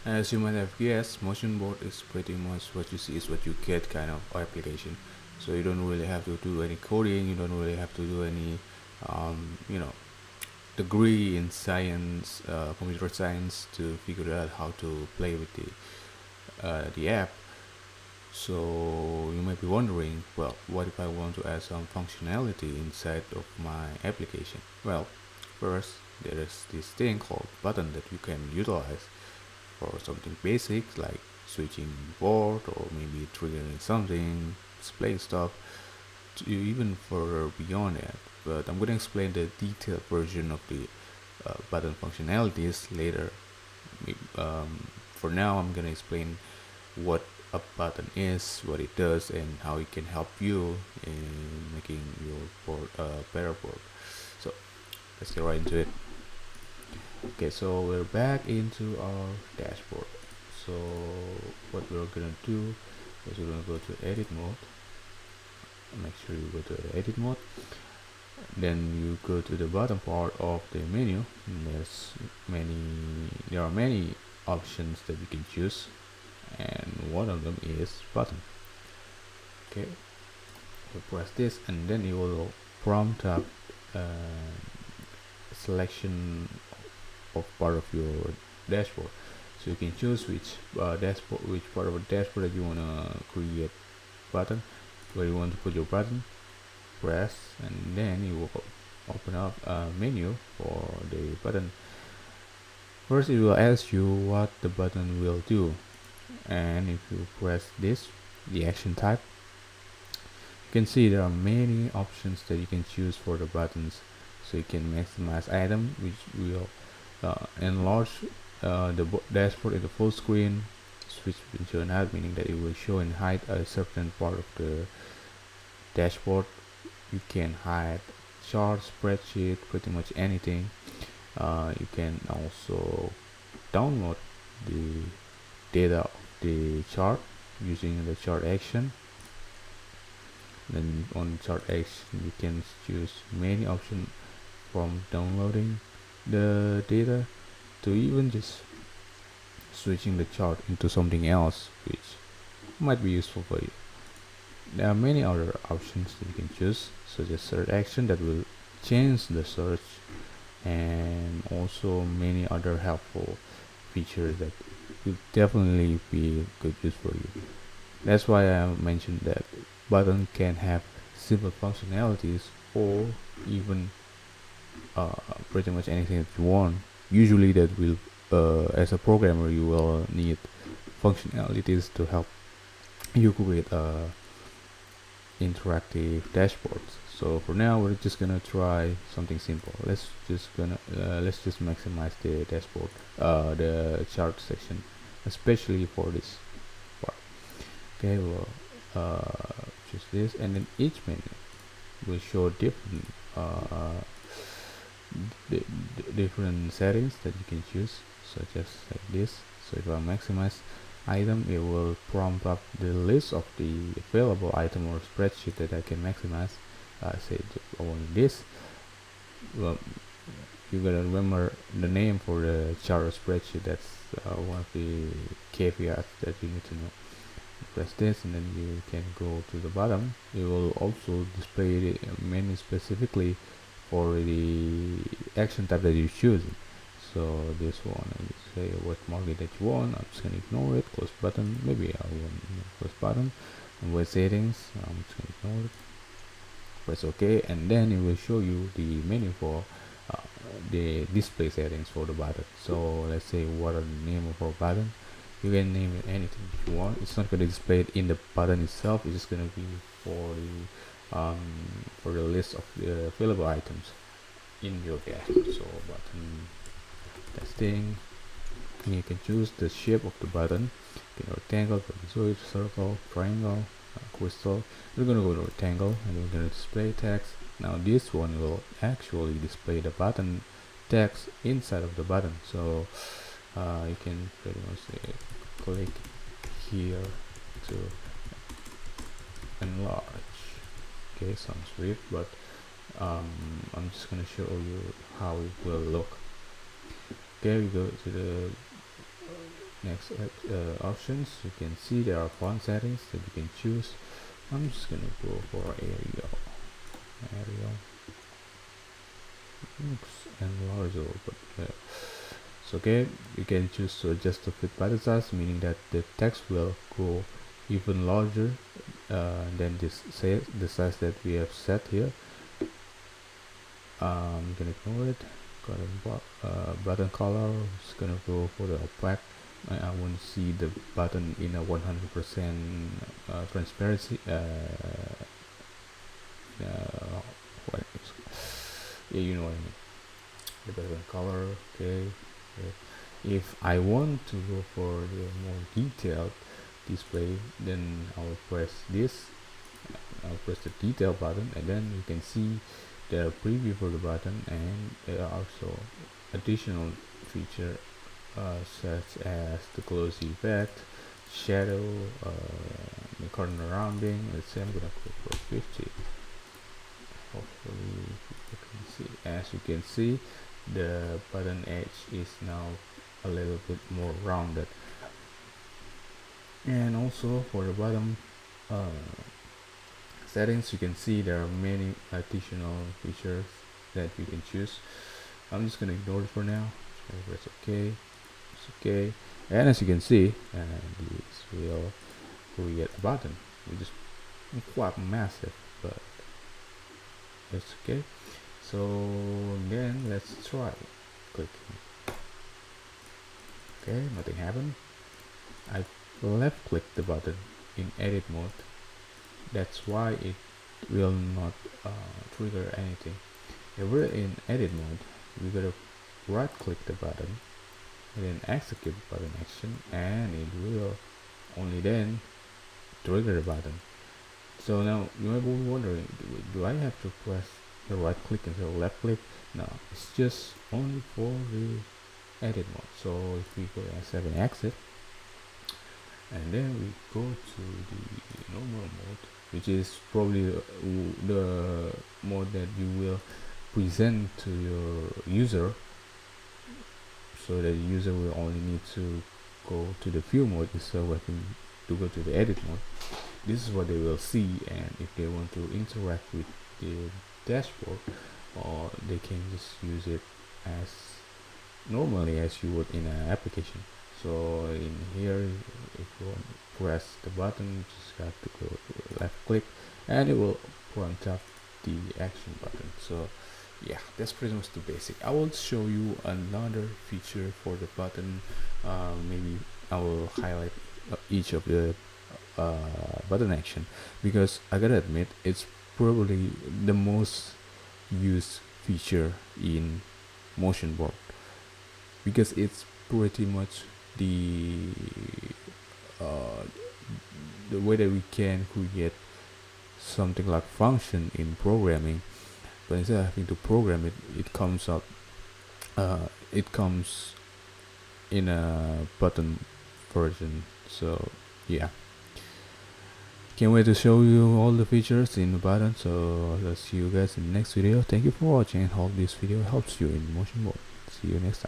As you might have guessed, Motionboard is pretty much what you see is what you get kind of application. So you don't really have to do any coding. You don't really have to do any, you know, degree in science, computer science, to figure out how to play with the app. So you might be wondering, well, what if I want to add some functionality inside of my application? Well, first there is this thing called button that you can utilize for something basic like switching board or maybe triggering something, display stuff, to even further beyond that. But I'm going to explain the detailed version of the button functionalities later. For now, I'm going to explain what a button is, what it does, and how it can help you in making your board better board. So let's get right into it. Okay, so we're back into our dashboard. So what we're gonna do is we're gonna go to edit mode. Make sure you go to edit mode. Then you go to the bottom part of the menu. And there are many options that you can choose, and one of them is button. Okay, you press this, and then it will prompt up selection of part of your dashboard. So you can choose which part of the dashboard that you want to create button, where you want to put your button. Press, and then you will open up a menu for the button. First, it will ask you what the button will do, and if you press this, the action type, you can see there are many options that you can choose for the buttons. So you can maximize item, which will enlarge the dashboard into full screen, switch into an hide, meaning that it will show and hide a certain part of the dashboard. You can hide chart, spreadsheet, pretty much anything. You can also download the data of the chart using the chart action. Then on chart action you can choose many options, from downloading the data to even just switching the chart into something else, which might be useful for you. There are many other options that you can choose, such as search action that will change the search, and also many other helpful features that will definitely be good use for you. That's why I mentioned that button can have simple functionalities, or even pretty much anything that you want. Usually that will, as a programmer, you will need functionalities to help you create interactive dashboards. So for now, we're just gonna try something simple. Let's just maximize the dashboard, the chart section, especially for this part. Okay, we'll choose this, and then each menu will show different different settings that you can choose, such as like this. So if I maximize item, it will prompt up the list of the available item or spreadsheet that I can maximize. Say only this. Well, you gotta remember the name for the chart or spreadsheet. That's one of the caveats that you need to know. Press this, and then you can go to the bottom. It will also display the menu specifically for the action type that you're choosing. So this one, I say what market that you want. I'm just gonna ignore it. Close button. Maybe I want close button. And with settings, I'm just gonna ignore it. Press OK, and then it will show you the menu for the display settings for the button. So let's say what are the name of our button. You can name it anything if you want. It's not going to display it in the button itself. It's just going to be for the list of the available items in your dashboard. So button testing. And you can choose the shape of the button. Rectangle, trapezoid, circle, triangle, crystal. We're going to go to rectangle, and we're going to display text. Now this one will actually display the button text inside of the button. So you can pretty much say click here to enlarge. Okay, sounds weird, but I'm just gonna show you how it will look. Okay, we go to the next options, you can see there are font settings that you can choose. I'm just gonna go for Arial looks enlargeable, but it's okay. You can choose to adjust the fit button size, meaning that the text will go even larger than the size that we have set here. I'm gonna ignore it. Button color is gonna go for the opaque. I want to see the button in a 100% transparency. What yeah, you know what I mean. The button color, okay. If I want to go for the more detailed display, then I'll press this. I'll press the detail button, and then you can see the preview for the button, and there are also additional feature such as the glossy effect, shadow, the corner rounding. Let's say I'm gonna go for 50. Hopefully you can see. As you can see, the button edge is now a little bit more rounded, and also for the bottom settings, you can see there are many additional features that you can choose. I'm just gonna ignore it for now. So press OK. It's okay, and as you can see, this will create a button which is quite massive, but it's okay. So then let's try clicking. Okay, nothing happened. I left click the button in edit mode. That's why it will not trigger anything. If we're in edit mode, we gotta right click the button and then execute button action, and it will only then trigger the button. So now you might be wondering, do I have to press the right click until left click? No, it's just only for the edit mode. So if we go S7 exit, and then we go to the normal mode, which is probably the mode that you will present to your user, so that the user will only need to go to the view mode instead of having to go to the edit mode. This is what they will see, and if they want to interact with the dashboard, or they can just use it as normally as you would in an application. So in here, if you want to press the button, you just have to go to left click, and it will prompt up the action button. So yeah, that's pretty much the basic. I will show you another feature for the button. Maybe I will highlight each of the button action, because I gotta admit it's probably the most used feature in Motionboard, because it's pretty much the way that we can create something like function in programming, but instead of having to program it, it comes in a button version. So yeah, can't wait to show you all the features in the button. So let's see you guys in the next video. Thank you for watching, and hope this video helps you in Motionboard. See you next time.